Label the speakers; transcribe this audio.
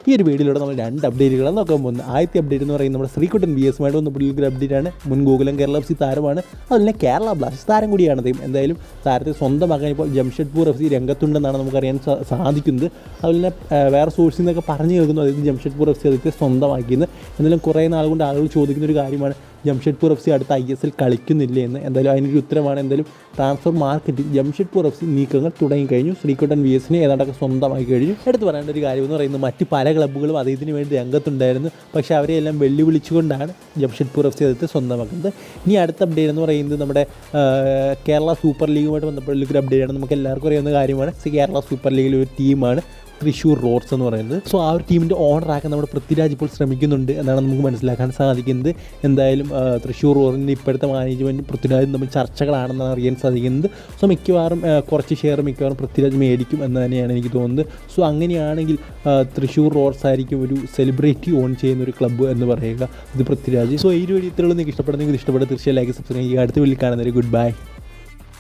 Speaker 1: ഈ ഒരു വീഡിയോയിലൂടെ നമ്മൾ 2 അപ്ഡേറ്റുകളാണ് നോക്കാൻ പോകുന്നത്. ആദ്യത്തെ അപ്ഡേറ്റ് എന്ന് പറയുന്നത് നമ്മുടെ ശ്രീകുട്ടൻ VS ആയിട്ട് വന്ന പുള്ളിയൊരു അപ്ഡേറ്റാണ്. മുൻ ഗോകുലം കേരള FC താരമാണ്, അതുപോലെ കേരള ബ്ലാസ്റ്റേഴ്സ് താരം കൂടിയാണ് അദ്ദേഹം. എന്തായാലും താരത്തെ സ്വന്തമാക്കാൻ ഇപ്പോൾ ജംഷഡ്പൂർ FC രംഗത്തുണ്ടെന്നാണ് നമുക്കറിയാൻ സാധിക്കുന്നത്. അതുപോലെ വേറെ സോഴ്സിൽ നിന്നൊക്കെ പറഞ്ഞു കേൾക്കുന്നു അതായത് ജംഷഡ്പൂർ FC അതൊക്കെ സ്വന്തമാക്കിയെന്ന്. എന്നാലും കുറേ നാൾ കൊണ്ട് ആളുകൾ ചോദിക്കുന്ന ഒരു കാര്യമാണ് ജംഷഡ്പൂർ FC അടുത്ത ISL കളിക്കുന്നില്ലേ എന്ന്. എന്തായാലും അതിനൊരു ഉത്തരമാണ്. എന്തായാലും ട്രാൻസ്ഫർ മാർക്കറ്റിൽ ജംഷഡ്പൂർ FC നീക്കങ്ങൾ തുടങ്ങിക്കഴിഞ്ഞു. ശ്രീകുട്ടൻ VSനെ ഏതാണ്ടൊക്കെ സ്വന്തമായി കഴിഞ്ഞു. എടുത്ത് പറയേണ്ട ഒരു കാര്യം എന്ന് പറയുന്നത് മറ്റ് പല ക്ലബ്ബുകളും അദ്ദേഹത്തിന് വേണ്ടി രംഗത്തുണ്ടായിരുന്നു. പക്ഷേ അവരെയെല്ലാം വെല്ലുവിളിച്ചുകൊണ്ടാണ് ജംഷഡ്പൂർ FC അദ്ദേഹത്തെ സ്വന്തമാക്കുന്നത്. ഇനി അടുത്ത അപ്ഡേറ്റ് എന്ന് പറയുന്നത് നമ്മുടെ കേരള സൂപ്പർ ലീഗുമായിട്ട് ബന്ധപ്പെട്ടൊരു അപ്ഡേറ്റാണ്. നമുക്ക് എല്ലാവർക്കും അറിയാവുന്ന കാര്യമാണ്. കേരള സൂപ്പർ ലീഗിലെ ഒരു ടീമാണ് തൃശ്ശൂർ റോഡ്സ് എന്ന് പറയുന്നത്. സോ ആ ഒരു ടീമിൻ്റെ ഓണറാക്കാൻ നമ്മുടെ പൃഥ്വിരാജ് ഇപ്പോൾ ശ്രമിക്കുന്നുണ്ട് എന്നാണ് നമുക്ക് മനസ്സിലാക്കാൻ സാധിക്കുന്നത്. എന്തായാലും തൃശ്ശൂർ റോഡിൻ്റെ ഇപ്പോഴത്തെ മാനേജ്മെൻറ്റ് പൃഥ്വിരാജും തമ്മിൽ ചർച്ചകളാണെന്നാണ് അറിയാൻ സാധിക്കുന്നത്. സോ മിക്കവാറും കുറച്ച് ഷെയർ മിക്കവാറും പൃഥ്വിരാജ് മേടിക്കും എന്ന് തന്നെയാണ് എനിക്ക് തോന്നുന്നത്. സോ അങ്ങനെയാണെങ്കിൽ തൃശ്ശൂർ റോഡ്സ് ആയിരിക്കും ഒരു സെലിബ്രിറ്റി ഓൺ ചെയ്യുന്ന ഒരു ക്ലബ്ബ് എന്ന് പറയുക, ഇത് പൃഥ്വിരാജ്. സോ ഈ ഒരു വീഡിയോ ഇത്രയുള്ളൂ. നിങ്ങൾക്ക് ഇഷ്ടപ്പെടുന്നെങ്കിൽ തീർച്ചയായും ലൈക്ക് സബ്സ്ക്രൈബ് ചെയ്യുക. അടുത്ത വീഡിയോയിൽ കാണുന്നവരെ ഗുഡ് ബൈ.